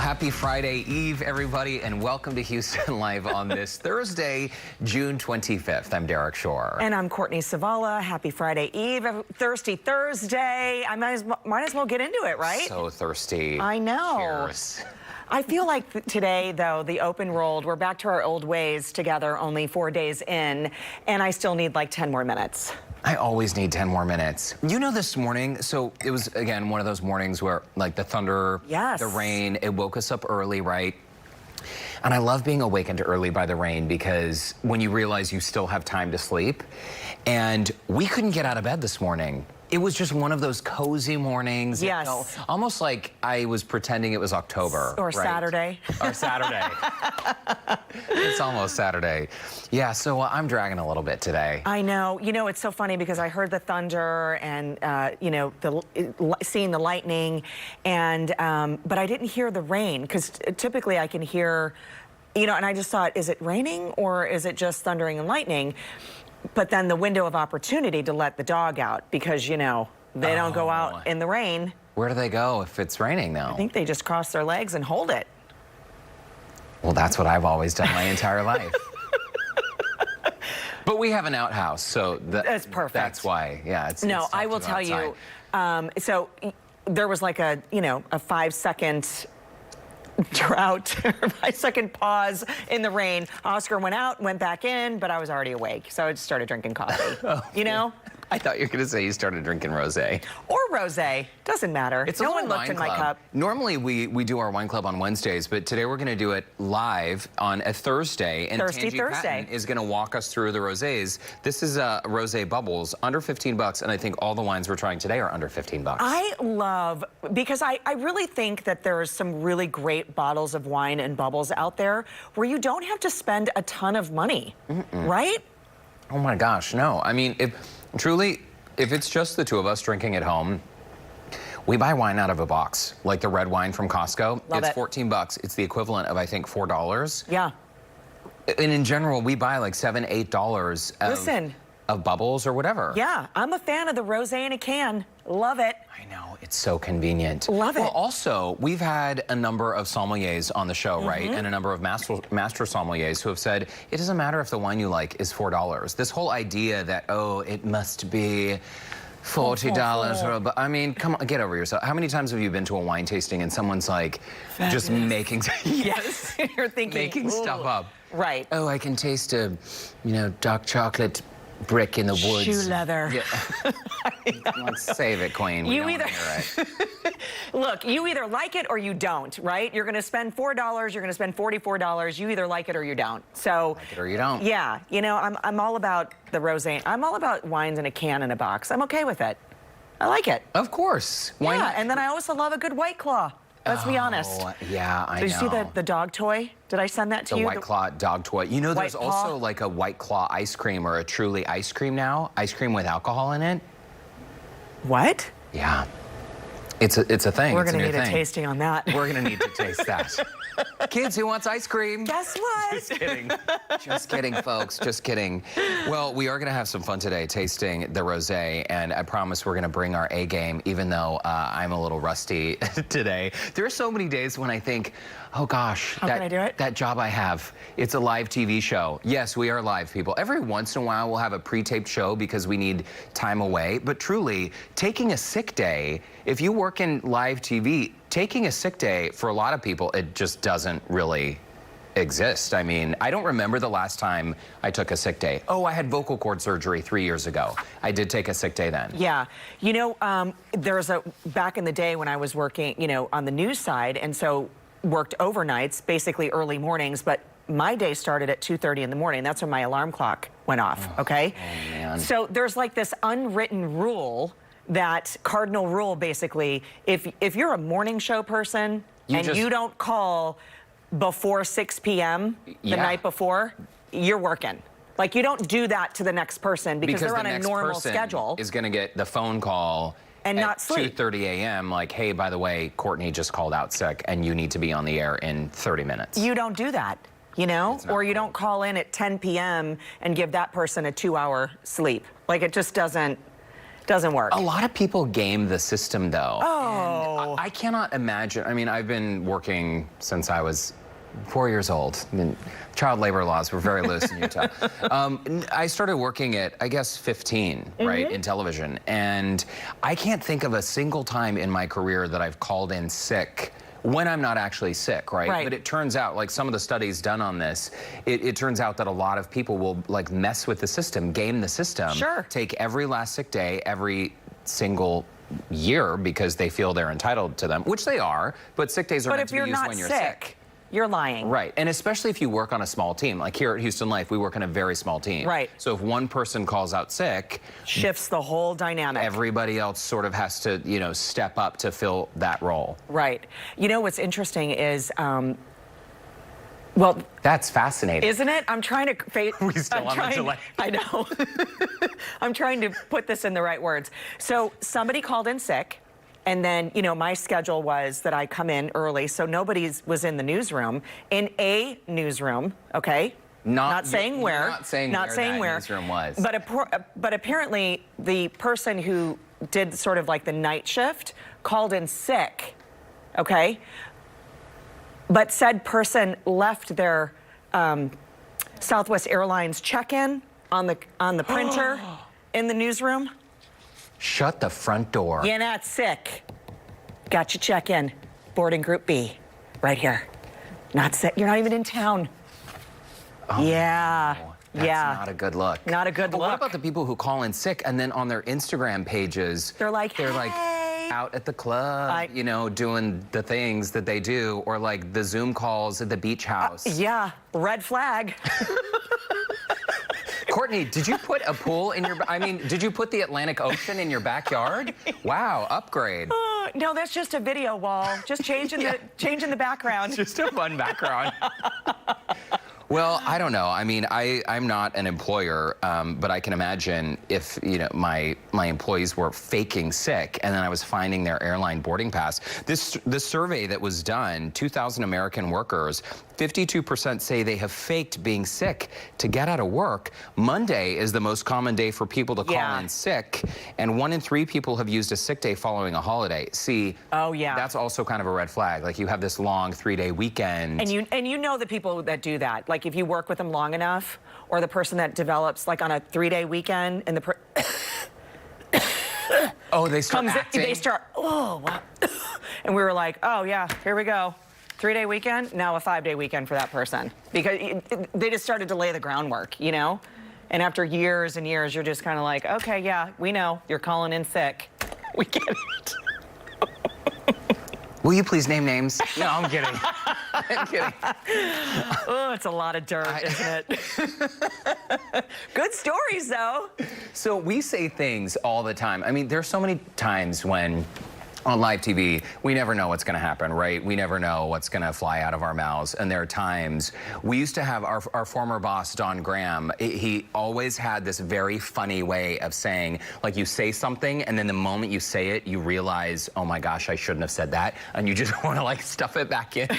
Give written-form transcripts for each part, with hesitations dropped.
Happy Friday Eve, everybody, and welcome to Houston Live on this Thursday, June 25th. I'm Derek Shore. And I'm Courtney Savala. Happy Friday Eve, thirsty Thursday. I might as well get into it, right? So thirsty. I know. Cheers. I feel like today, though, the open rolled, we're back to our old ways together, only 4 days in, and I still need like 10 more minutes. I always need 10 more minutes. You know, this morning, so it was, again, one of those mornings where, like, the thunder, yes, the rain, it woke us up early, right? And I love being awakened early by the rain because when you realize you still have time to sleep, and we couldn't get out of bed this morning. It was just one of those cozy mornings. Yes. You know, almost like I was pretending it was October. Or right? Saturday. Or Saturday. It's almost Saturday. Yeah, so I'm dragging a little bit today. I know. You know, it's so funny because I heard the thunder and, you know, seeing the lightning, and but I didn't hear the rain because typically I can hear, you know, and I just thought, is it raining or is it just thundering and lightning? But then the window of opportunity to let the dog out because, you know, they don't go out in the rain. Where do they go if it's raining now? I think they just cross their legs and hold it. Well, that's what I've always done my entire life. But we have an outhouse, so that's perfect. That's why, yeah. No, I will tell you. So there was like a, you know, a 5-second drought, 5-second pause in the rain. Oscar went out, went back in, but I was already awake, so I just started drinking coffee. You know? I thought you were going to say you started drinking rosé. Or rosé. Doesn't matter. No one looked in my cup. Normally we do our wine club on Wednesdays, but today we're going to do it live on a Thursday. And Thirsty Tangi Thursday Patton is going to walk us through the rosés. This is rosé bubbles, under 15 bucks, and I think all the wines we're trying today are under 15 bucks. I love, because I really think that there's some really great bottles of wine and bubbles out there where you don't have to spend a ton of money, right? Oh my gosh, no. I mean, truly, if it's just the two of us drinking at home, we buy wine out of a box, like the red wine from Costco. It's 14 bucks. It's the equivalent of, I think, $4. Yeah. And in general, we buy like $7, $8 of bubbles or whatever. Yeah, I'm a fan of the rosé in a can. Love it. I know, it's so convenient. Love it. Well, also, we've had a number of sommeliers on the show, right? And a number of master sommeliers who have said, it doesn't matter if the wine you like is $4. This whole idea that, oh, it must be $40 or I mean, come on, get over yourself. How many times have you been to a wine tasting and someone's like just making yes, you're thinking making stuff up. Right. Oh, I can taste a, you know, dark chocolate brick in the woods. Shoe leather. Yeah. Let's save it, Queen. You either look, you either like it or you don't, right? You're going to spend $4. You're going to spend $44. You either like it or you don't. So like it or you don't. Yeah, you know, I'm all about the rosé. I'm all about wines in a can in a box. I'm okay with it. I like it. Of course. Why not? And then I also love a good White Claw. Let's be honest. Yeah, I know. Did you see the dog toy? Did I send that to you? The White Claw dog toy. You know, there's also like a White Claw ice cream or a Truly ice cream now. Ice cream with alcohol in it. What? Yeah. It's a thing. We're going to need a tasting on that. We're going to need to taste that. Kids, who wants ice cream? Guess what? Just kidding. Just kidding, folks. Just kidding. Well, we are going to have some fun today tasting the rosé, and I promise we're going to bring our A game, even though I'm a little rusty today. There are so many days when I think, oh gosh, how can I do it? That job I have, it's a live TV show. Yes, we are live, people. Every once in a while, we'll have a pre-taped show because we need time away. But truly, taking a sick day, if you work in live TV, taking a sick day, for a lot of people, it just doesn't really exist. I mean, I don't remember the last time I took a sick day. Oh, I had vocal cord surgery 3 years ago. I did take a sick day then. Yeah. You know, there's back in the day when I was working, you know, on the news side, and so worked overnights, basically early mornings, but my day started at 2:30 in the morning. That's when my alarm clock went off, okay? Oh, man. So there's like this unwritten rule, that cardinal rule, basically, if you're a morning show person you don't call before 6 p.m. the night before, you're working. Like, you don't do that to the next person because they're on a normal schedule. Is going to get the phone call and not sleep. 2:30 a.m. like, hey, by the way, Courtney just called out sick and you need to be on the air in 30 minutes. You don't do that, you know? Or you don't call in at 10 p.m. and give that person a 2-hour sleep. Like, it just doesn't Doesn't work. A lot of people game the system, though. Oh. And I cannot imagine. I mean, I've been working since I was 4 years old. I mean, child labor laws were very loose in Utah. I started working at, I guess, 15, right, in television. And I can't think of a single time in my career that I've called in sick when I'm not actually sick, right? But it turns out, like some of the studies done on this, it turns out that a lot of people will like mess with the system, game the system, take every last sick day, every single year because they feel they're entitled to them, which they are, but sick days are meant to be used when you're sick. You're lying. Right, and especially if you work on a small team. Like here at Houston Life, we work on a very small team. Right. So if one person calls out sick, shifts the whole dynamic. Everybody else sort of has to, you know, step up to fill that role. Right. You know what's interesting is, well, that's fascinating, isn't it? I'm trying to. We still on the delay. I know. I'm trying to put this in the right words. So somebody called in sick. And then, you know, my schedule was that I come in early, so nobody was in the newsroom. In a newsroom, okay? Not saying where. Not saying where that newsroom was. But apparently, the person who did sort of like the night shift called in sick, okay? But said person left their Southwest Airlines check-in on the printer in the newsroom. Shut the front door. You're not sick. Got your check-in. Boarding group B, right here. Not sick. You're not even in town. Oh, yeah. No. That's not a good look. Not a good look. What about the people who call in sick and then on their Instagram pages, they're like, out at the club, you know, doing the things that they do, or like the Zoom calls at the beach house. Yeah, red flag. Courtney, did you put a pool in your, did you put the Atlantic Ocean in your backyard? Wow, upgrade. No, that's just a video wall. Just changing the background. Just a fun background. Well, I don't know. I mean, I'm not an employer, but I can imagine if, you know, my employees were faking sick and then I was finding their airline boarding pass. This survey that was done, 2,000 American workers, 52% say they have faked being sick to get out of work. Monday is the most common day for people to call in sick, and 1 in 3 people have used a sick day following a holiday. See, that's also kind of a red flag. Like you have this long 3-day weekend. And you know the people that do that. Like if you work with them long enough, or the person that develops like on a 3-day weekend and the they start acting. They start, oh, wow. And we were like, oh yeah, here we go. 3-day weekend, now a 5-day weekend for that person. Because they just started to lay the groundwork, you know? And after years and years, you're just kind of like, okay, yeah, we know, you're calling in sick. We get it. Will you please name names? No, I'm kidding. I'm kidding. Oh, it's a lot of dirt, isn't it? Good stories, though. So we say things all the time. I mean, there's so many times when on live TV, we never know what's going to happen, right? We never know what's going to fly out of our mouths. And there are times, we used to have our former boss, Don Graham, he always had this very funny way of saying, like, you say something, and then the moment you say it, you realize, oh my gosh, I shouldn't have said that. And you just want to, like, stuff it back in.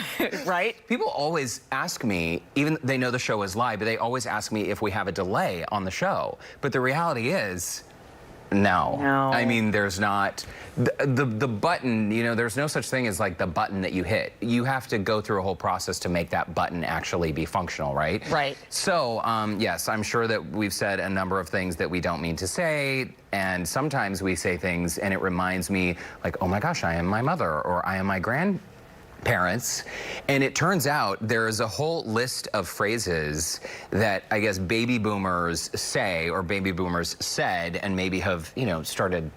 Right? People always ask me, even they know the show is live, but they always ask me if we have a delay on the show. But the reality is, no. I mean, there's not the button, you know, there's no such thing as like the button that you hit. You have to go through a whole process to make that button actually be functional, right? Right. So, yes, I'm sure that we've said a number of things that we don't mean to say, and sometimes we say things and it reminds me like, oh my gosh, I am my mother, or I am my grandparents. And it turns out there is a whole list of phrases that I guess baby boomers say, or baby boomers said, and maybe have, you know, started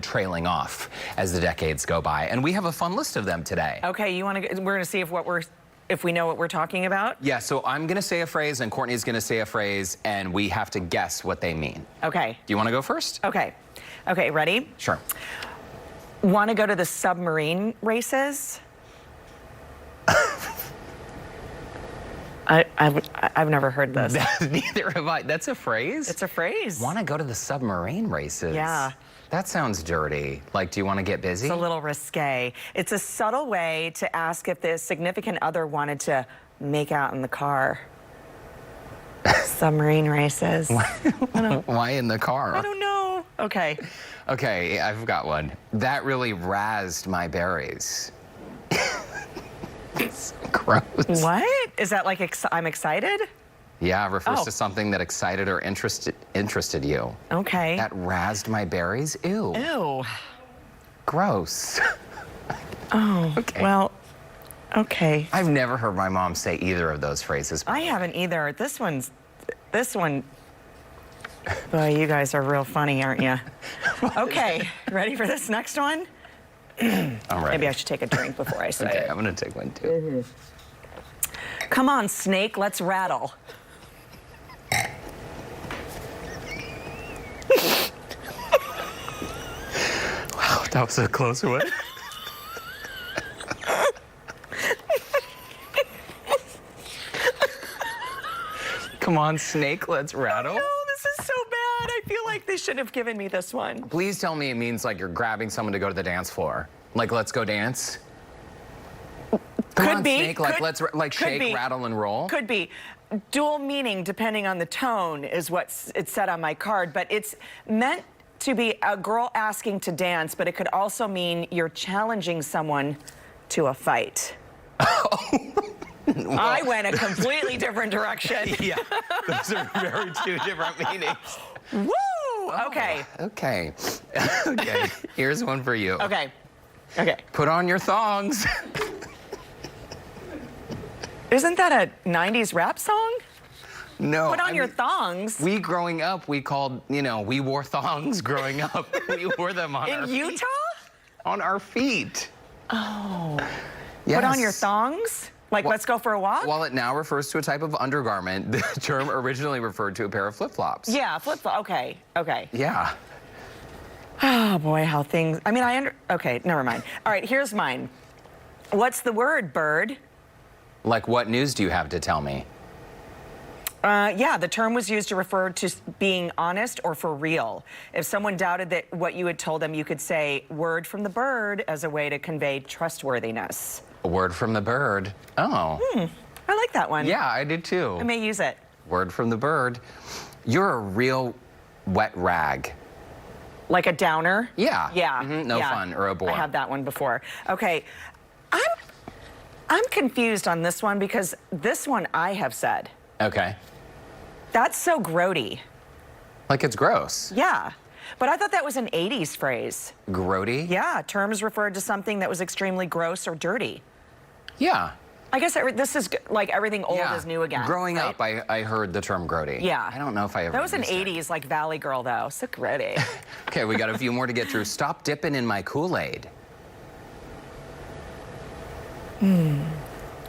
trailing off as the decades go by. And we have a fun list of them today. Okay, you want to? We're going to see if we know what we're talking about. Yeah. So I'm going to say a phrase, and Courtney's going to say a phrase, and we have to guess what they mean. Okay. Do you want to go first? Okay. Okay. Ready? Sure. Want to go to the submarine races? I've never heard this. Neither have I. That's a phrase? It's a phrase. Want to go to the submarine races? Yeah. That sounds dirty. Like, do you want to get busy? It's a little risque. It's a subtle way to ask if the significant other wanted to make out in the car. Submarine races. Why in the car? I don't know. Okay. Okay, I've got one. That really razzed my berries. It's gross. What? Is that like I'm excited? Yeah, it refers to something that excited or interested you. Okay. That razzed my berries? Ew. Ew. Gross. Oh, Okay. Well, okay. I've never heard my mom say either of those phrases. I haven't either. This one, boy, you guys are real funny, aren't you? Okay, ready for this next one? I'm ready. Maybe I should take a drink before I say Okay, it. I'm gonna take one too. Come on, snake, let's rattle. Wow, that was a close one. Come on, snake, let's rattle. No, this is so bad. I feel like they should have given me this one. Please tell me it means like you're grabbing someone to go to the dance floor. Like, let's go dance. Come Could on, be. Snake, like, let's shake, be. rattle, and roll. Could be. Dual meaning depending on the tone is what it said on my card, but it's meant to be a girl asking to dance, but it could also mean you're challenging someone to a fight. Well, I went a completely different direction. Yeah, those are very two different meanings. Woo! Okay. Okay. Okay. Here's one for you. Okay. Okay. Put on your thongs. Isn't that a 90s rap song? No. Put on your thongs. We growing up, we called, we wore thongs growing up. We wore them on our In Utah? On our feet. Oh. Yes. Put on your thongs? Like, let's go for a walk? While it now refers to a type of undergarment, the term originally referred to a pair of flip-flops. Yeah, flip-flop. Okay. Okay. Yeah. Oh, boy, how things... I mean, okay, never mind. All right, here's mine. What's the word, bird? Like, what news do you have to tell me? Yeah, the term was used to refer to being honest or for real. If someone doubted that what you had told them, you could say, word from the bird, as a way to convey trustworthiness. A word from the bird. Oh. I like that one. Yeah, I did too. I may use it. Word from the bird. You're a real wet rag. Like a downer? Yeah. Yeah. No fun, or a bore. I had that one before. Okay. I'm confused on this one because this one I have said. Okay. That's so grody. Like it's gross. Yeah. But I thought that was an 80s phrase. Grody? Yeah, terms referred to something that was extremely gross or dirty. Yeah. I guess this is like everything old is new again. Growing right? up, I heard the term grody. Yeah. I don't know if I ever That was an used it. 80s like Valley Girl though. So grody. Okay, we got a few more to get through. Stop dipping in my KOOL-AID.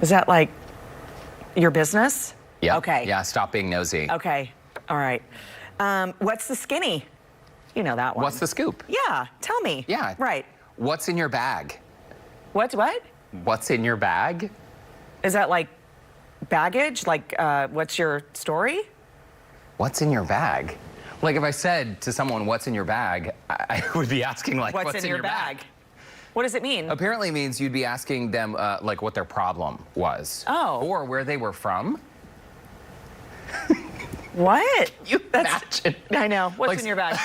Is that like your business? Yeah. Okay. Yeah, stop being nosy. Okay. All right. What's the skinny? You know that one. What's the scoop? Yeah. Tell me. Yeah. Right. What's in your bag? What? What's in your bag? Is that like baggage? Like, what's your story? What's in your bag? Like if I said to someone, what's in your bag, I would be asking like, What's in your bag? What does it mean? Apparently it means you'd be asking them like what their problem was. Oh. Or where they were from. What? You imagine. I know. What's Like- in your bag?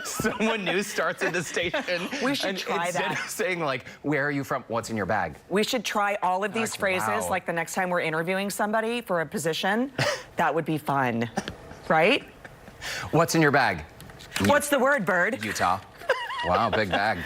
Someone new starts at the station. We should and try instead that. of saying like, where are you from? What's in your bag? We should try all of these Like, phrases wow. like the next time we're interviewing somebody for a position. That would be fun. Right? What's in your bag? What's the word, bird? Utah. Wow, big bag.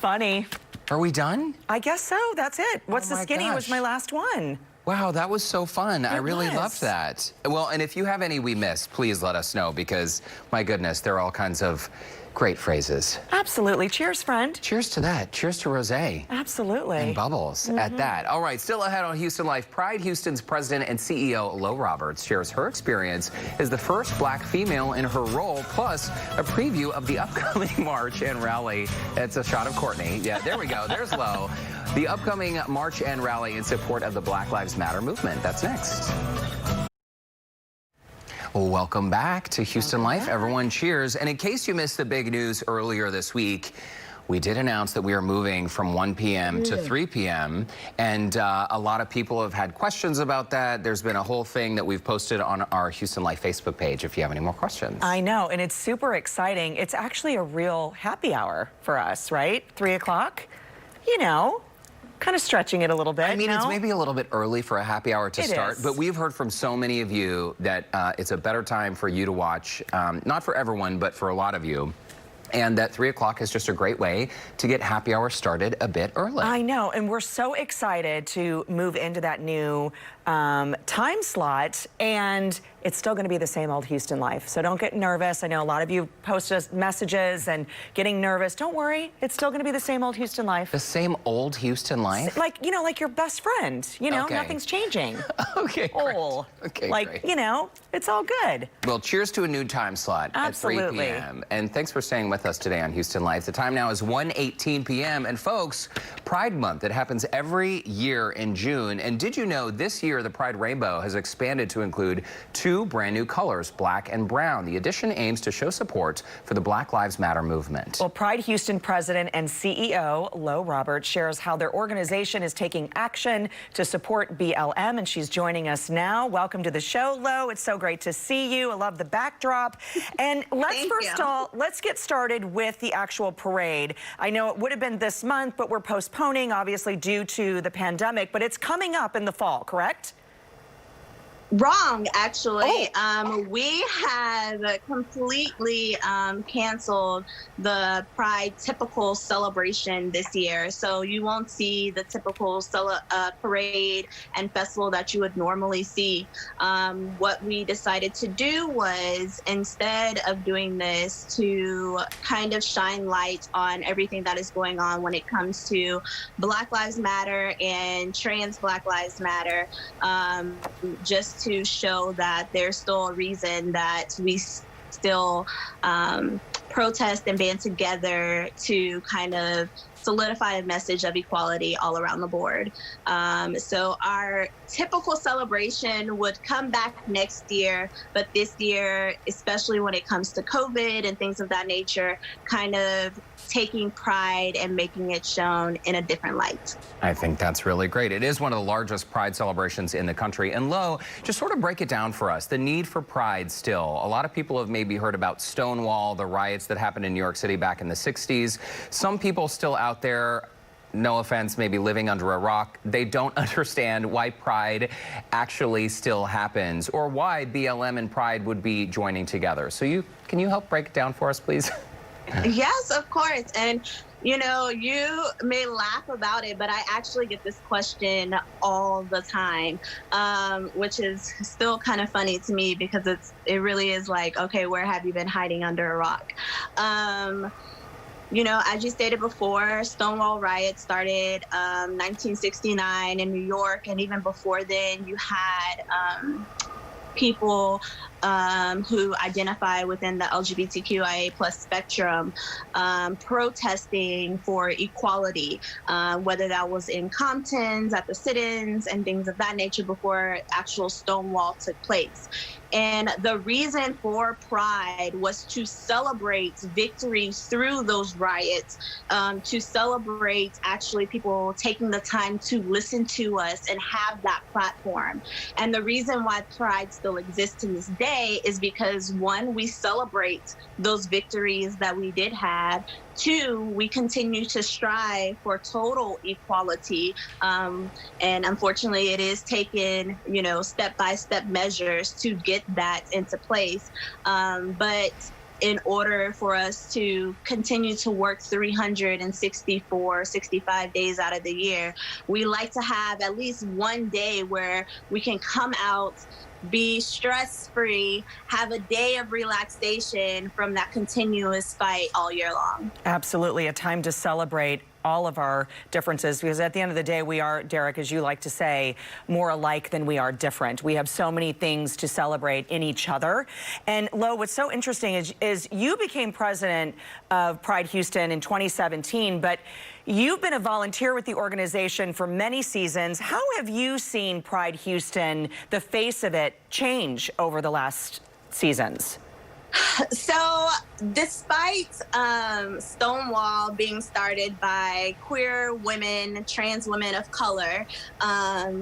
Funny. Are we done? I guess so. That's it. What's the my skinny was gosh. my last one. Wow, that was so fun. I really was. loved that. Well, and if you have any we missed, please let us know because, my goodness, there are all kinds of great phrases. Absolutely. Cheers, friend. Cheers to that. Cheers to rosé. Absolutely. And bubbles at that. All right, still ahead on Houston Life. Pride Houston's president and CEO, Lo Roberts, shares her experience as the first black female in her role, plus a preview of the upcoming march and rally. It's a shot of Courtney. Yeah, there we go. There's Lo. The upcoming march and rally in support of the Black Lives Matter movement. That's next. Welcome back to Houston Life. Everyone cheers. And in case you missed the big news earlier this week, we did announce that we are moving from 1 p.m. to 3 p.m. And a lot of people have had questions about that. There's been a whole thing that we've posted on our Houston Life Facebook page if you have any more questions. I know, and it's super exciting. It's actually a real happy hour for us, right? 3 o'clock, you know. Kind of stretching it a little bit. I mean, it's maybe a little bit early for a happy hour to start, but we've heard from so many of you that it's a better time for you to watch, not for everyone, but for a lot of you. And that 3 o'clock is just a great way to get happy hour started a bit early. I know, and we're so excited to move into that new time slot, and it's still going to be the same old Houston Life. So don't get nervous. I know a lot of you post us messages and getting nervous. Don't worry, it's still going to be the same old Houston Life. The same old Houston Life? Like, you know, like your best friend. You know, okay. Nothing's changing. Okay, great. Okay, like, great. you know, it's all good. Well, cheers to a new time slot at 3 p.m. And thanks for staying with us today on Houston Life. The time now is 1:18 p.m. And folks, Pride Month, it happens every year in June. And did you know this year the Pride Rainbow has expanded to include 2 brand new colors, black and brown. The addition aims to show support for the Black Lives Matter movement. Well, Pride Houston President and CEO Lo Roberts shares how their organization is taking action to support BLM, and she's joining us now. Welcome to the show, Lo. It's so great to see you. I love the backdrop. And let's get started with the actual parade. I know it would have been this month, but we're postponing, obviously, due to the pandemic, but it's coming up in the fall, correct? Wrong, actually. We have completely canceled the Pride typical celebration this year. So you won't see the typical parade and festival that you would normally see. What we decided to do was, instead of doing this, to kind of shine light on everything that is going on when it comes to Black Lives Matter and trans Black Lives Matter, just to show that there's still a reason that we still protest and band together to kind of solidify a message of equality all around the board. So our typical celebration would come back next year, but this year, especially when it comes to COVID and things of that nature, kind of taking pride and making it shown in a different light. I think that's really great. It is one of the largest Pride celebrations in the country. And Lo, just sort of break it down for us, the need for Pride still. A lot of people have maybe heard about Stonewall, the riots that happened in New York City back in the 60s. Some people still out there, no offense, maybe living under a rock, they don't understand why Pride actually still happens or why BLM and Pride would be joining together. So can you help break it down for us, please? Yes, of course. And, you know, you may laugh about it, but I actually get this question all the time, which is still kind of funny to me because it really is like, okay, where have you been hiding under a rock? You know, as you stated before, Stonewall riots started 1969 in New York, and even before then, you had people who identify within the LGBTQIA+ spectrum protesting for equality, whether that was in Compton's, at the sit-ins, and things of that nature before actual Stonewall took place. And the reason for Pride was to celebrate victories through those riots, to celebrate actually people taking the time to listen to us and have that platform. And the reason why Pride still exists to this day is because, one, we celebrate those victories that we did have. Two, we continue to strive for total equality. And unfortunately, it is taken, you know, step-by-step measures to get that into place. But in order for us to continue to work 65 days out of the year, we like to have at least one day where we can come out, be stress-free, have a day of relaxation from that continuous fight all year long. Absolutely, a time to celebrate all of our differences, because at the end of the day, we are, Derek, as you like to say, more alike than we are different. We have so many things to celebrate in each other. And Lo, what's so interesting is you became president of Pride Houston in 2017, but you've been a volunteer with the organization for many seasons. How have you seen Pride Houston, the face of it, change over the last seasons? So, despite Stonewall being started by queer women, trans women of color,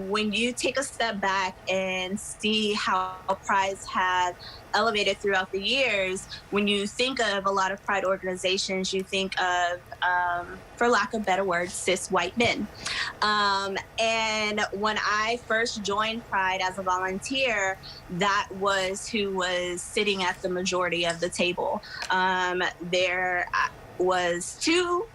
when you take a step back and see how prides have elevated throughout the years, when you think of a lot of pride organizations, you think of, for lack of better words, cis white men. And when I first joined Pride as a volunteer, that was who was sitting at the majority of the table. There was two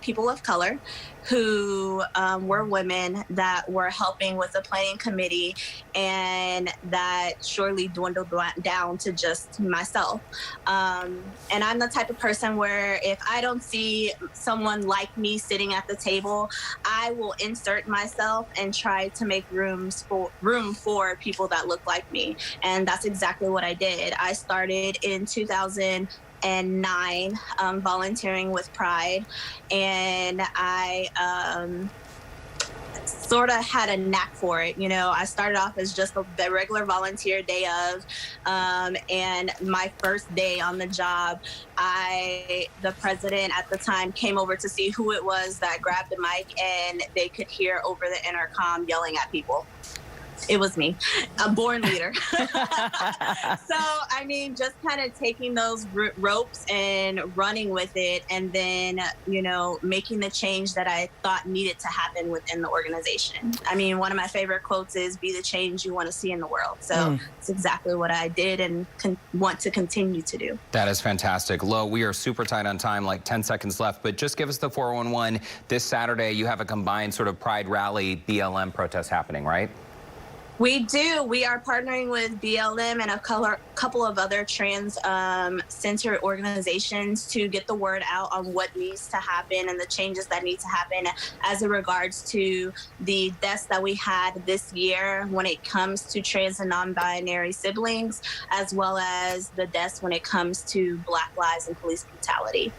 people of color who were women that were helping with the planning committee, and that surely dwindled down to just myself. And I'm the type of person where if I don't see someone like me sitting at the table, I will insert myself and try to make room for people that look like me. And that's exactly what I did. I started in 2009 volunteering with Pride, and I sort of had a knack for it. You know, I started off as just a regular volunteer day of, and my first day on the job, the president at the time came over to see who it was that grabbed the mic, and they could hear over the intercom yelling at people. It was me, a born leader. So, I mean, just kind of taking those ropes and running with it, and then, you know, making the change that I thought needed to happen within the organization. I mean, one of my favorite quotes is, "Be the change you want to see in the world." So it's exactly what I did and want to continue to do. That is fantastic. Lo, we are super tight on time, like 10 seconds left, but just give us the 411. This Saturday, you have a combined sort of Pride Rally BLM protest happening, right? We do. We are partnering with BLM and a couple of other trans-centered organizations to get the word out on what needs to happen and the changes that need to happen as it regards to the deaths that we had this year when it comes to trans and non-binary siblings, as well as the deaths when it comes to Black lives and police brutality.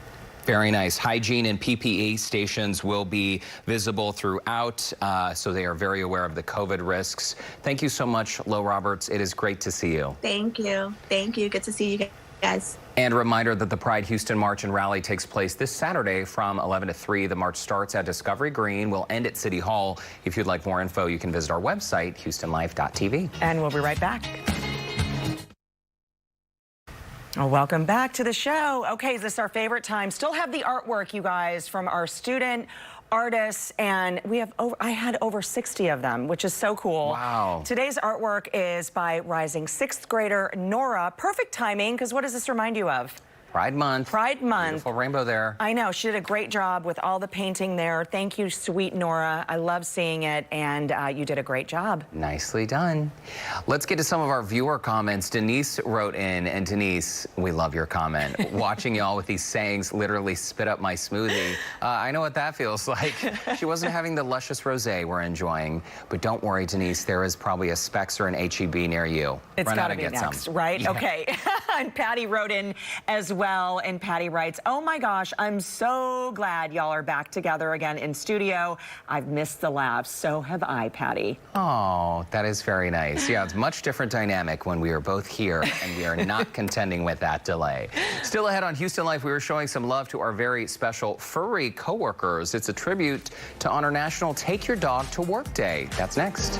Very nice. Hygiene and PPE stations will be visible throughout, so they are very aware of the COVID risks. Thank you so much, Lo Roberts. It is great to see you. Thank you. Thank you. Good to see you guys. And a reminder that the Pride Houston March and Rally takes place this Saturday from 11 to 3. The march starts at Discovery Green, will end at City Hall. If you'd like more info, you can visit our website, HoustonLife.tv. And we'll be right back. Oh, welcome back to the show. Okay, is this our favorite time? Still have the artwork, you guys, from our student artists, and I had over 60 of them, which is so cool. Wow. Today's artwork is by rising 6th grader Nora. Perfect timing, because what does this remind you of? Pride Month. Pride Month. Beautiful rainbow there. I know. She did a great job with all the painting there. Thank you, sweet Nora. I love seeing it, and you did a great job. Nicely done. Let's get to some of our viewer comments. Denise wrote in, and Denise, we love your comment. Watching y'all with these sayings literally spit up my smoothie. I know what that feels like. She wasn't having the luscious rosé we're enjoying, but don't worry, Denise, there is probably a Specs or an HEB near you. It's got to be next, right? Yeah. Okay. And Patty wrote in as well, and Patty writes, "Oh my gosh, I'm so glad y'all are back together again in studio. I've missed the laughs. So have I, Patty." Oh, that is very nice. Yeah, it's much different dynamic when we are both here and we are not contending with that delay. Still ahead on Houston Life, we were showing some love to our very special furry coworkers. It's a tribute to honor National Take Your Dog to Work Day. That's next.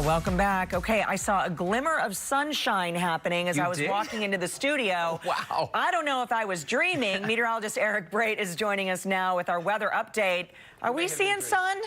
Welcome back. Okay, I saw a glimmer of sunshine happening as I was walking into the studio. Wow. I don't know if I was dreaming. Meteorologist Eric Brait is joining us now with our weather update. Are we seeing sun?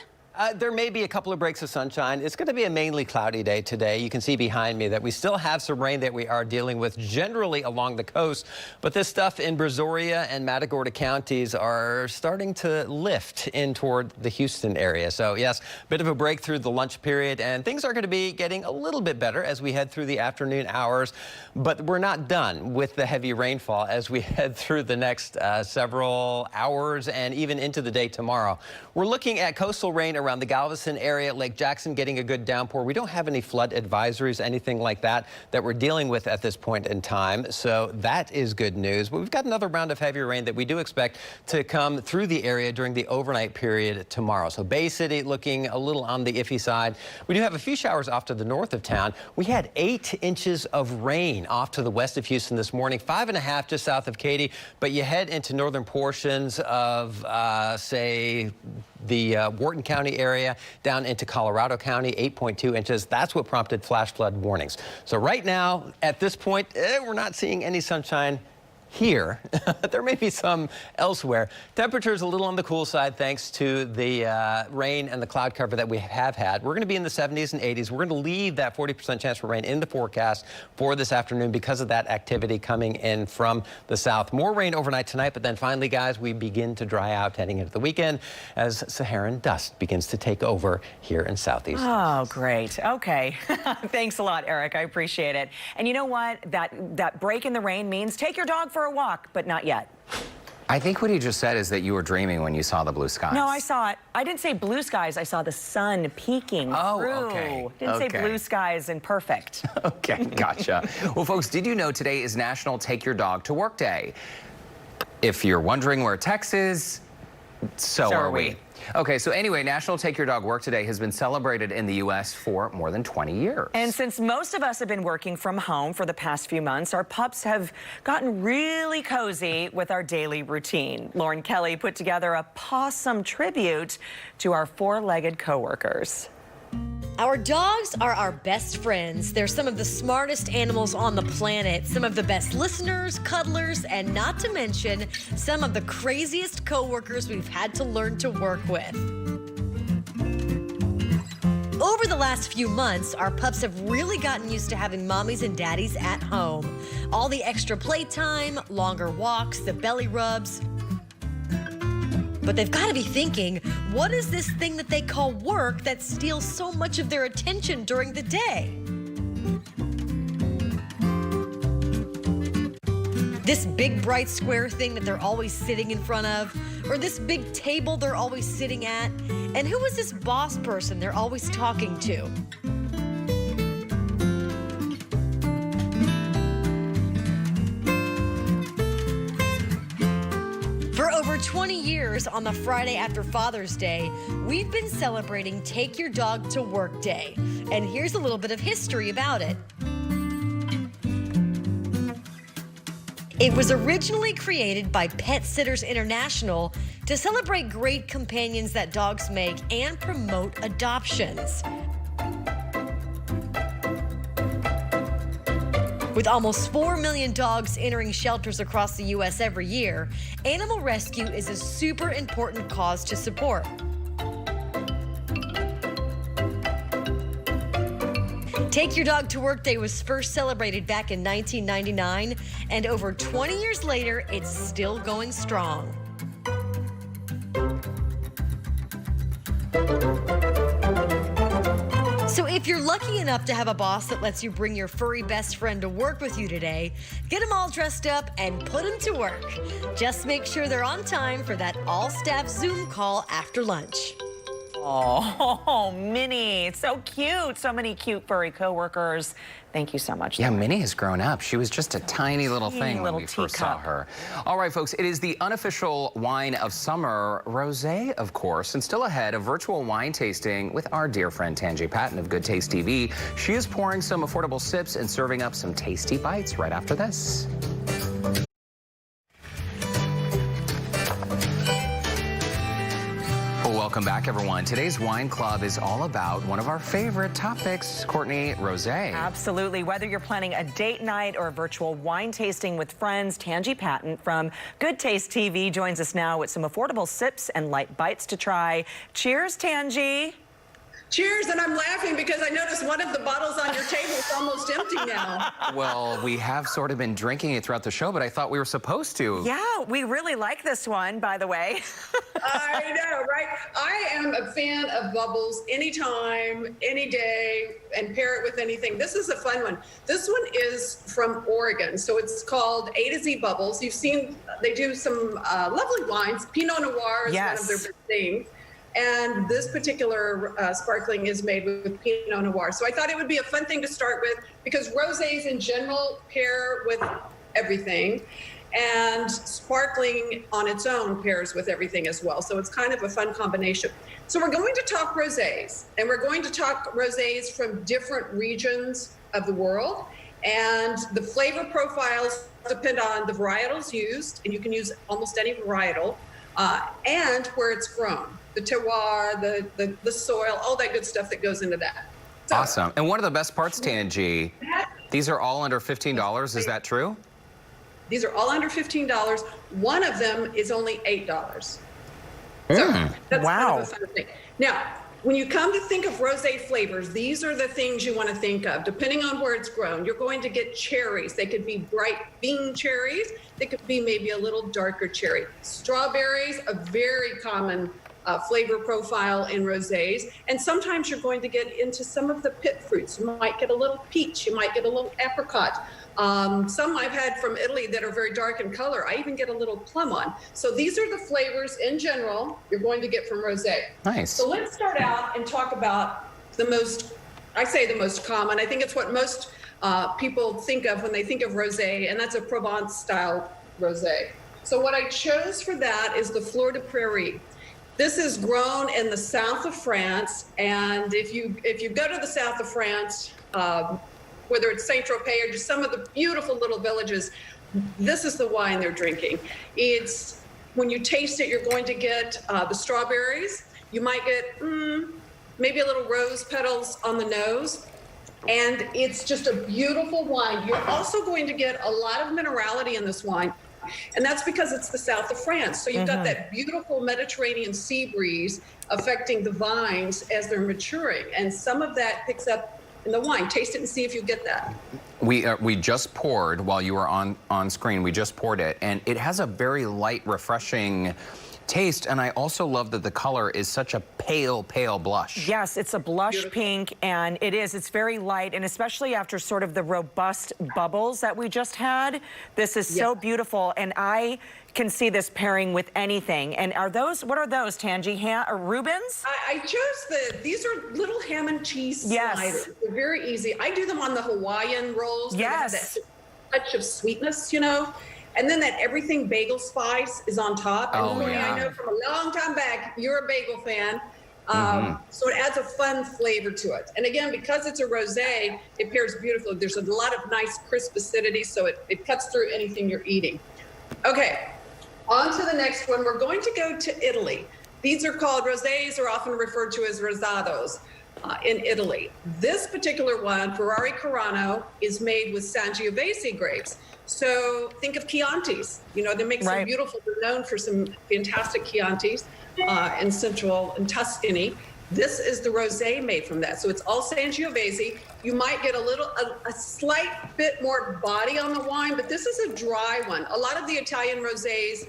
There may be a couple of breaks of sunshine. It's going to be a mainly cloudy day today. You can see behind me that we still have some rain that we are dealing with generally along the coast. But this stuff in Brazoria and Matagorda counties are starting to lift in toward the Houston area. So, yes, a bit of a break through the lunch period. And things are going to be getting a little bit better as we head through the afternoon hours. But we're not done with the heavy rainfall as we head through the next several hours and even into the day tomorrow. We're looking at coastal rain around around the Galveston area, Lake Jackson getting a good downpour. We don't have any flood advisories, anything like that we're dealing with at this point in time. So that is good news. But we've got another round of heavier rain that we do expect to come through the area during the overnight period tomorrow. So Bay City looking a little on the iffy side. We do have a few showers off to the north of town. We had 8 inches of rain off to the west of Houston this morning, 5.5 just south of Katy. But you head into northern portions of, say, the Wharton County area down into Colorado County, 8.2 inches. That's what prompted flash flood warnings. So right now, at this point, we're not seeing any sunshine here. There may be some elsewhere. Temperatures a little on the cool side thanks to the rain and the cloud cover that we have had. We're going to be in the 70s and 80s. We're going to leave that 40% chance for rain in the forecast for this afternoon because of that activity coming in from the south. More rain overnight tonight, but then finally, guys, we begin to dry out heading into the weekend as Saharan dust begins to take over here in southeast. Oh, great. Okay. Thanks a lot, Eric. I appreciate it. And you know what? That break in the rain means take your dog for a walk, but not yet. I think what he just said is that you were dreaming when you saw the blue skies. No, I saw it. I didn't say blue skies. I saw the sun peeking through. Okay. Didn't say blue skies and perfect. Okay, gotcha. Well, folks, did you know today is National Take Your Dog to Work Day? If you're wondering where Tex is, so are we. Okay, so anyway, National Take Your Dog Work Today has been celebrated in the U.S. for more than 20 years. And since most of us have been working from home for the past few months, our pups have gotten really cozy with our daily routine. Lauren Kelly put together a possum tribute to our 4-legged coworkers. Our dogs are our best friends. They're some of the smartest animals on the planet, some of the best listeners, cuddlers, and not to mention some of the craziest coworkers we've had to learn to work with. Over the last few months, our pups have really gotten used to having mommies and daddies at home. All the extra playtime, longer walks, the belly rubs. But they've got to be thinking, what is this thing that they call work that steals so much of their attention during the day? This big bright square thing that they're always sitting in front of, or this big table they're always sitting at, and who is this boss person they're always talking to? For over 20 years on the Friday after Father's Day, we've been celebrating Take Your Dog to Work Day. And here's a little bit of history about it. It was originally created by Pet Sitters International to celebrate great companions that dogs make and promote adoptions. With almost 4 million dogs entering shelters across the U.S. every year, animal rescue is a super important cause to support. Take Your Dog to Work Day was first celebrated back in 1999, and over 20 years later, it's still going strong. So if you're lucky enough to have a boss that lets you bring your furry best friend to work with you today, get them all dressed up and put them to work. Just make sure they're on time for that all-staff Zoom call after lunch. Oh, Minnie, it's so cute. So many cute furry coworkers. Thank you so much. Yeah, Minnie has grown up. She was just a tiny little thing when we first saw teacup. her. All right, folks, it is the unofficial wine of summer, rosé, of course, and still ahead, a virtual wine tasting with our dear friend Tanji Patton of Good Taste TV. She is pouring some affordable sips and serving up some tasty bites right after this. Welcome back, everyone. Today's Wine Club is all about one of our favorite topics, Courtney, rosé. Absolutely. Whether you're planning a date night or a virtual wine tasting with friends, Tanji Patton from Good Taste TV joins us now with some affordable sips and light bites to try. Cheers, Tanji. Cheers, and I'm laughing because I noticed one of the bottles on your table is almost empty now. Well, we have sort of been drinking it throughout the show, but I thought we were supposed to. Yeah, we really like this one, by the way. I know, right? I am a fan of bubbles anytime, any day, and pair it with anything. This is a fun one. This one is from Oregon, so it's called A to Z Bubbles. You've seen, they do some lovely wines. Pinot Noir is one of their big things. And this particular sparkling is made with Pinot Noir. So I thought it would be a fun thing to start with because rosés in general pair with everything. And sparkling on its own pairs with everything as well. So it's kind of a fun combination. So we're going to talk rosés, and we're going to talk rosés from different regions of the world. And the flavor profiles depend on the varietals used, and you can use almost any varietal, and where it's grown, the terroir, the soil, all that good stuff that goes into that. So, awesome. And one of the best parts, Tangi, these are all under $15. Is that true? These are all under $15. One of them is only $8. So that's wow. kind of a fun thing. Now, when you come to think of rosé flavors, these are the things you want to think of. Depending on where it's grown, you're going to get cherries. They could be bright bean cherries. They could be maybe a little darker cherry. Strawberries, a very common flavor profile in rosés. And sometimes you're going to get into some of the pit fruits. You might get a little peach. You might get a little apricot. Some I've had from Italy that are very dark in color. I even get a little plum on. So these are the flavors in general you're going to get from rosé. Nice. So let's start out and talk about the most, I say the most common. I think it's what most people think of when they think of rosé, and that's a Provence style rosé. So what I chose for that is the Fleur de Prairie. This is grown in the south of France, and if you go to the south of France, whether it's Saint-Tropez or just some of the beautiful little villages, this is the wine they're drinking. It's, when you taste it, you're going to get the strawberries. You might get maybe a little rose petals on the nose. And it's just a beautiful wine. You're also going to get a lot of minerality in this wine. And that's because it's the south of France. So you've got that beautiful Mediterranean sea breeze affecting the vines as they're maturing. And some of that picks up in the wine. Taste it and see if you get that. We just poured, while you were on screen, we just poured it, and it has a very light, refreshing taste. And I also love that the color is such a pale, pale blush. Yes, it's a blush pink, and it's very light, and especially after sort of the robust bubbles that we just had, this is so beautiful, and I can see this pairing with anything. And are those, what are those, Tangi? Rubens? I chose these are little ham and cheese sliders. They're very easy. I do them on the Hawaiian rolls. Yes. That touch of sweetness, you know. And then that everything bagel spice is on top. And Lori, I know from a long time back, you're a bagel fan. So it adds a fun flavor to it. And again, because it's a rosé, it pairs beautifully. There's a lot of nice crisp acidity, so it cuts through anything you're eating. Okay, on to the next one. We're going to go to Italy. These are called, rosés are often referred to as rozzados in Italy. This particular one, Ferrari Carano, is made with Sangiovese grapes. So think of Chiantis. You know, they make some beautiful, they're known for some fantastic Chiantis in central and Tuscany. This is the rosé made from that. So it's all Sangiovese. You might get a slight bit more body on the wine, but this is a dry one. A lot of the Italian rosés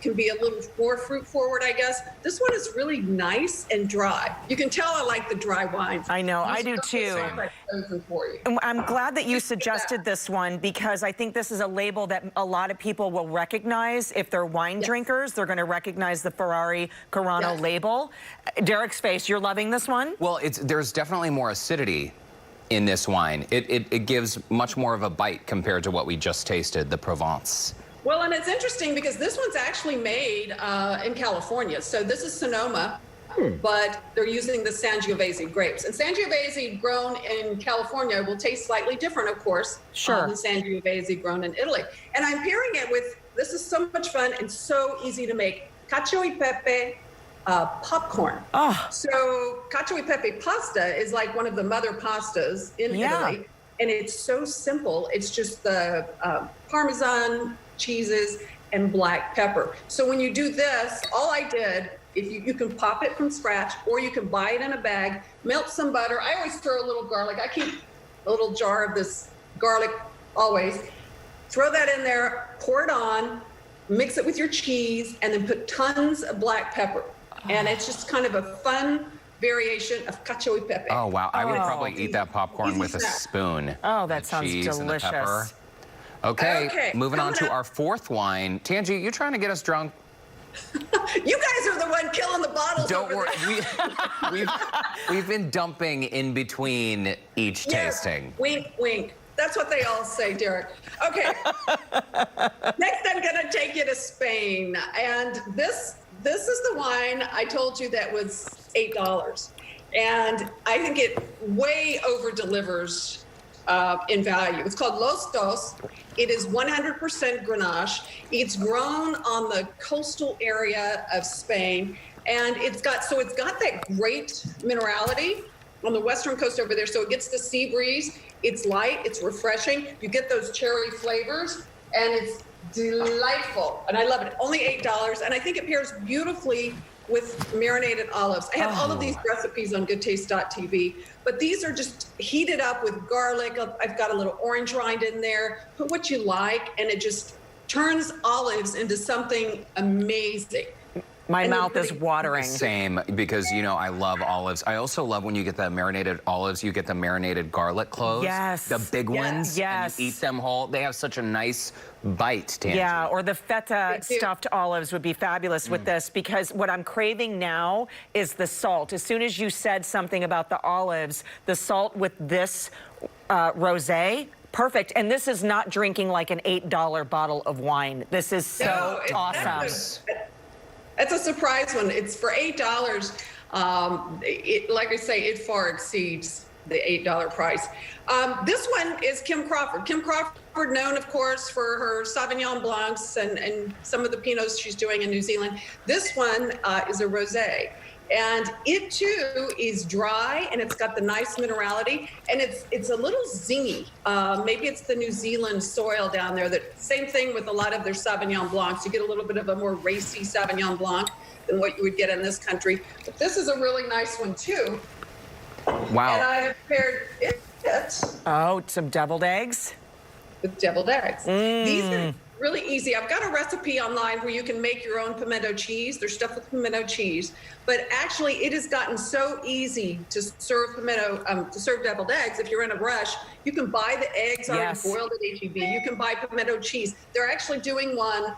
can be a little more fruit forward, I guess. This one is really nice and dry. You can tell I like the dry wines. I know, I do too. I'm glad that you suggested this one because I think this is a label that a lot of people will recognize. If they're wine drinkers, they're going to recognize the Ferrari Carano label. Derek's face, you're loving this one? Well, there's definitely more acidity in this wine. It gives much more of a bite compared to what we just tasted, the Provence. Well, and it's interesting because this one's actually made in California. So this is Sonoma, but they're using the Sangiovese grapes. And Sangiovese grown in California will taste slightly different, of course, than Sangiovese grown in Italy. And I'm pairing it with, this is so much fun and so easy to make, cacio e pepe popcorn. So cacio e pepe pasta is like one of the mother pastas in Italy. And it's so simple. It's just the Parmesan, cheeses, and black pepper. So when you do this, all I did, if you can pop it from scratch or you can buy it in a bag, melt some butter. I always throw a little garlic. I keep a little jar of this garlic always. Throw that in there, pour it on, mix it with your cheese, and then put tons of black pepper. And it's just kind of a fun variation of cacio e pepe. Oh, wow. I would probably eat that popcorn with a spoon. Oh, that sounds delicious. delicious. Okay, moving on to our fourth wine. Tangi, you trying to get us drunk? You guys are the one killing the bottles. Don't over worry. there. We've been dumping in between each Yes. tasting. Wink, wink. That's what they all say, Derek. Okay. Next, I'm going to take you to Spain. And this is the wine I told you that was $8. And I think it way over delivers in value. It's called Los Dos. It is 100% Grenache. It's grown on the coastal area of Spain. And it's got that great minerality on the western coast over there. So it gets the sea breeze. It's light, it's refreshing. You get those cherry flavors, and it's delightful. And I love it. Only $8. And I think it pairs beautifully with marinated olives. I have all of these recipes on goodtaste.tv, but these are just heated up with garlic. I've got a little orange rind in there. Put what you like, and it just turns olives into something amazing. My mouth is watering. Same, because, you know, I love olives. I also love when you get the marinated olives, you get the marinated garlic cloves. Yes. The big ones. Yes. And you eat them whole. They have such a nice bite, Tangi. Yeah, or the feta stuffed olives would be fabulous with this, because what I'm craving now is the salt. As soon as you said something about the olives, the salt with this rosé, perfect. And this is not drinking like an $8 bottle of wine. This is so awesome. It's a surprise one. It's for $8. Like I say, it far exceeds the $8 price. This one is Kim Crawford. Kim Crawford, known, of course, for her Sauvignon Blancs and some of the Pinots she's doing in New Zealand. This one is a rosé. And it, too, is dry, and it's got the nice minerality, and it's a little zingy. Maybe it's the New Zealand soil down there. Same thing with a lot of their Sauvignon Blancs. You get a little bit of a more racy Sauvignon Blanc than what you would get in this country. But this is a really nice one, too. Wow. And I have paired it Oh, some deviled eggs? with deviled eggs. These are really easy. I've got a recipe online where you can make your own pimento cheese. They're stuffed with pimento cheese, but actually it has gotten so easy to serve deviled eggs. If you're in a rush, you can buy the eggs already boiled at HEB. You can buy pimento cheese. They're actually doing one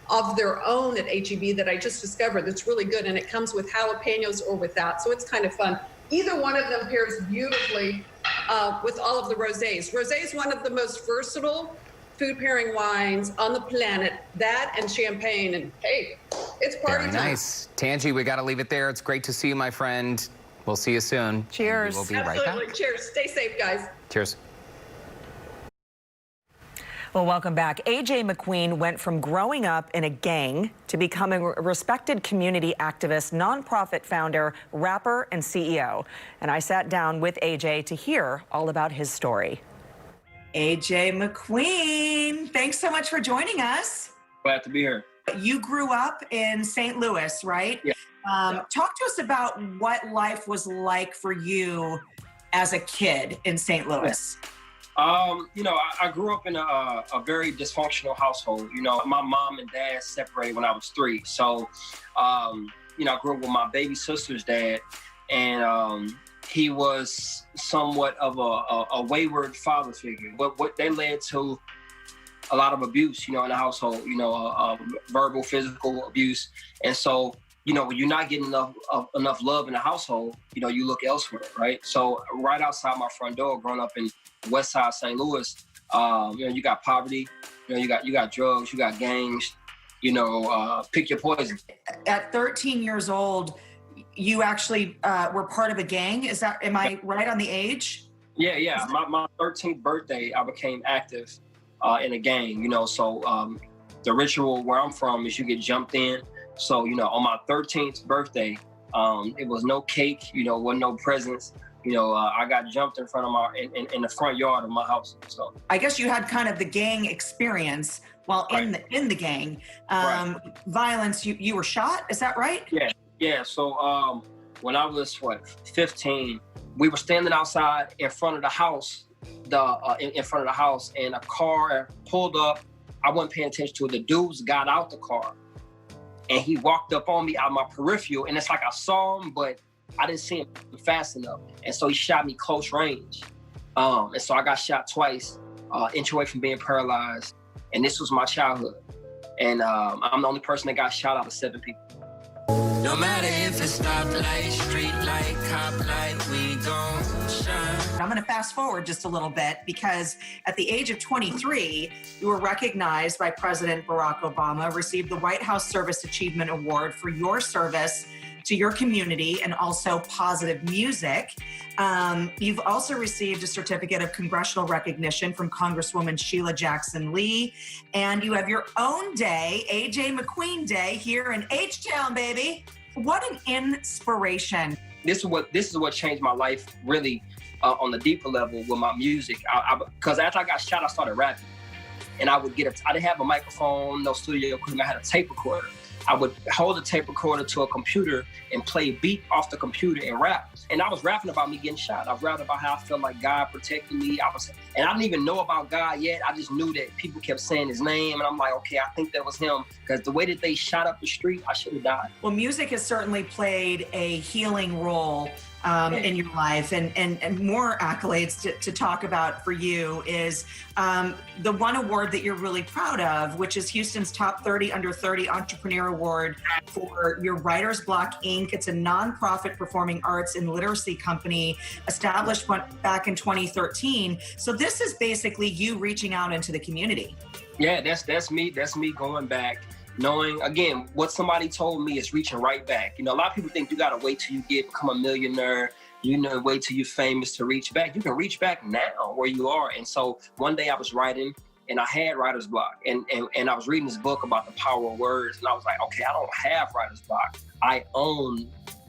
of their own at HEB that I just discovered that's really good, and it comes with jalapenos or without, so it's kind of fun. Either one of them pairs beautifully with all of the rosés. Rosé is one of the most versatile food pairing wines on the planet. That and champagne, and hey, it's party time. Very nice. Tangi, we got to leave it there. It's great to see you, my friend. We'll see you soon. Cheers. We'll be right Absolutely. back. Cheers. Stay safe, guys. Cheers. Well, welcome back. AJ McQueen went from growing up in a gang to becoming a respected community activist, nonprofit founder, rapper, and CEO. And I sat down with AJ to hear all about his story. AJ McQueen, thanks so much for joining us. Glad to be here. You grew up in St. Louis, right? Yeah. Talk to us about what life was like for you as a kid in St. Louis. You know, I grew up in a very dysfunctional household. You know, my mom and dad separated when I was 3. So, you know, I grew up with my baby sister's dad, and he was somewhat of a wayward father figure. But what they led to a lot of abuse, you know, in the household, you know, verbal, physical abuse. And so, you know, when you're not getting enough love in the household, you know, you look elsewhere, right? So right outside my front door, growing up in West Side St. Louis, you know, you got poverty, you know, you got drugs, you got gangs, you know, pick your poison. At 13 years old, you actually were part of a gang. Am I right on the age? Yeah. My 13th birthday, I became active in a gang, you know, so the ritual where I'm from is you get jumped in. So, you know, on my 13th birthday, it was no cake, you know, wasn't no presents. You know, I got jumped in front of in the front yard of my house. So I guess you had kind of the gang experience while in the gang. Violence, you were shot, is that right? Yeah. So when I was 15, we were standing outside in front of the house, in front of the house, and a car pulled up. I wasn't paying attention to it. The dudes got out the car, and he walked up on me out my peripheral, and it's like I saw him, but I didn't see him fast enough. And so he shot me close range. And so I got shot twice, inch away from being paralyzed. And this was my childhood. And I'm the only person that got shot out of 7 people. No matter if it's stoplight, street light, cop light, we gon' shine. I'm going to fast forward just a little bit because at the age of 23, you were recognized by President Barack Obama, received the White House Service Achievement Award for your service to your community and also positive music. You've also received a certificate of congressional recognition from Congresswoman Sheila Jackson Lee, and you have your own day, AJ McQueen Day, here in H-Town, baby. What an inspiration. This is what changed my life, really, on the deeper level with my music. Because after I got shot, I started rapping. And I didn't have a microphone, no studio equipment, I had a tape recorder. I would hold a tape recorder to a computer and play a beat off the computer and rap. And I was rapping about me getting shot. I was rapping about how I felt like God protected me. And I didn't even know about God yet. I just knew that people kept saying his name. And I'm like, okay, I think that was him. Because the way that they shot up the street, I should have died. Well, music has certainly played a healing role in your life, and more accolades to talk about for you is the one award that you're really proud of, which is Houston's Top 30 Under 30 Entrepreneur Award for your Writer's Block, Inc. It's a nonprofit performing arts and literacy company established back in 2013. So this is basically you reaching out into the community. Yeah, that's me. That's me going back. Knowing, again, what somebody told me is reaching right back. You know, a lot of people think you gotta wait till you become a millionaire, wait till you're famous to reach back. You can reach back now where you are. And so one day I was writing and I had writer's block and I was reading this book about the power of words. And I was like, okay, I don't have writer's block. I own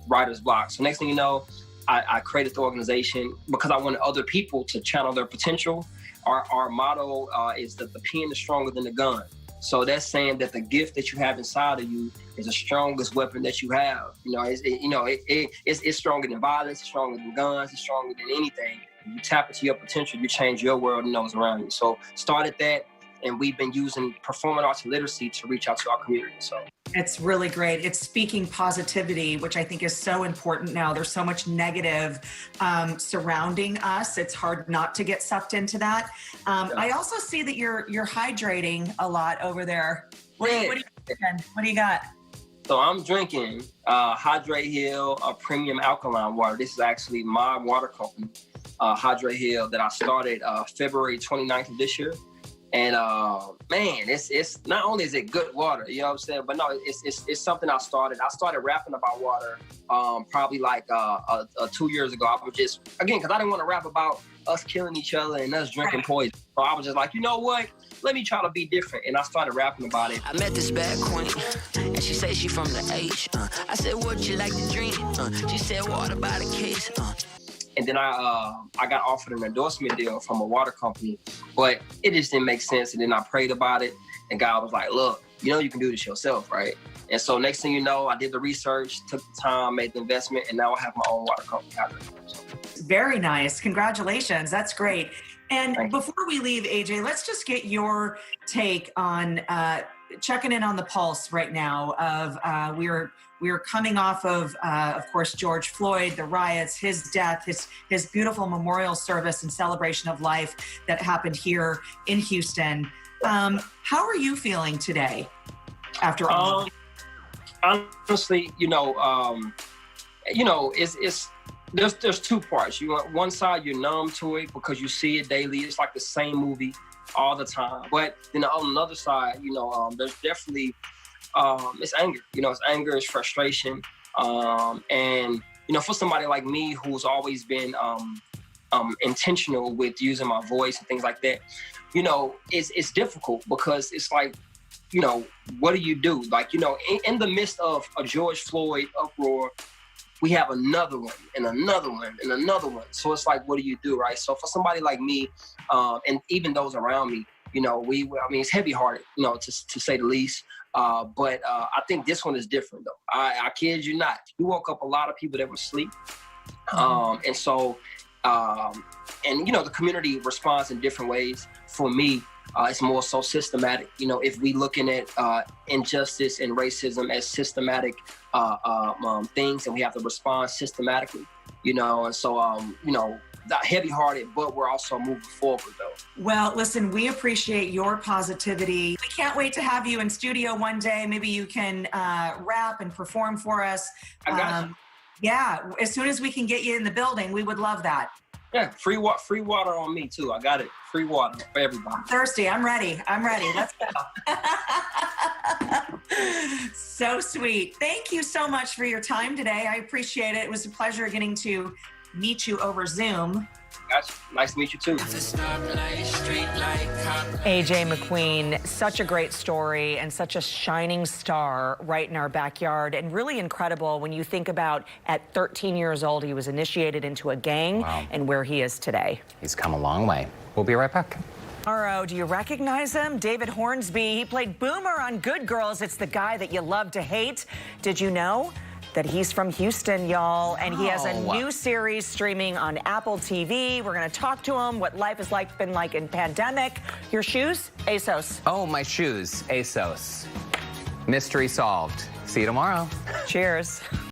writer's block. So next thing you know, I created the organization because I wanted other people to channel their potential. Our motto is that the pen is stronger than the gun. So that's saying that the gift that you have inside of you is the strongest weapon that you have. You know, it's stronger than violence, it's stronger than guns, it's stronger than anything. When you tap into your potential, you change your world and those around you. So started that, and we've been using performing arts and literacy to reach out to our community. So it's really great. It's speaking positivity, which I think is so important now. There's so much negative surrounding us. It's hard not to get sucked into that. I also see that you're hydrating a lot over there. What do you got? So I'm drinking Hydrate Hill, a premium alkaline water. This is actually my water company, Hydrate Hill, that I started February 29th of this year. And man, it's not only is it good water, you know what I'm saying, but no, it's something I started. I started rapping about water probably like 2 years ago. I was just, again, because I didn't want to rap about us killing each other and us drinking poison. So I was just like, you know what? Let me try to be different. And I started rapping about it. I met this bad queen, and she said she from the H. I said, what you like to drink? She said, water by the case. And then I got offered an endorsement deal from a water company, but it just didn't make sense. And then I prayed about it, and God was like, look, you know you can do this yourself, right? And so next thing you know, I did the research, took the time, made the investment, and now I have my own water company. Very nice. Congratulations. That's great. And before we leave, AJ, let's just get your take on checking in on the pulse right now of we are coming off of course, George Floyd, the riots, his death, his beautiful memorial service and celebration of life that happened here in Houston. How are you feeling today after all? Honestly, there's two parts. You on one side, you're numb to it because you see it daily. It's like the same movie all the time. But then on the other side, there's definitely it's anger. It's anger, it's frustration. And for somebody like me who's always been intentional with using my voice and things like that, it's difficult because it's like, what do you do? Like, in the midst of a George Floyd uproar, we have another one and another one and another one. So it's like, what do you do, right? So for somebody like me, and even those around me, it's heavy-hearted, to say the least. But I think this one is different, though. I kid you not. You woke up a lot of people that were asleep. And so, the community responds in different ways. For me, it's more so systematic. If we looking at injustice and racism as systematic things, and we have to respond systematically, and so, heavy-hearted, but we're also moving forward, though. Well, listen, we appreciate your positivity. We can't wait to have you in studio one day. Maybe you can rap and perform for us. I got you. Yeah, as soon as we can get you in the building, we would love that. Yeah, free water on me, too. I got it. Free water for everybody. I'm thirsty. I'm ready. Let's go. So sweet. Thank you so much for your time today. I appreciate it. It was a pleasure getting to meet you over Zoom. Gotcha. Nice to meet you, too. AJ McQueen, such a great story and such a shining star right in our backyard, and really incredible when you think about at 13 years old, he was initiated into a gang. Wow. And where he is today. He's come a long way. We'll be right back. Tomorrow, do you recognize him? David Hornsby. He played Boomer on Good Girls. It's the guy that you love to hate. Did you know that he's from Houston, y'all? And he has a new series streaming on Apple TV. We're going to talk to him, what life has been like in pandemic. Your shoes? ASOS. Oh, my shoes. ASOS. Mystery solved. See you tomorrow. Cheers.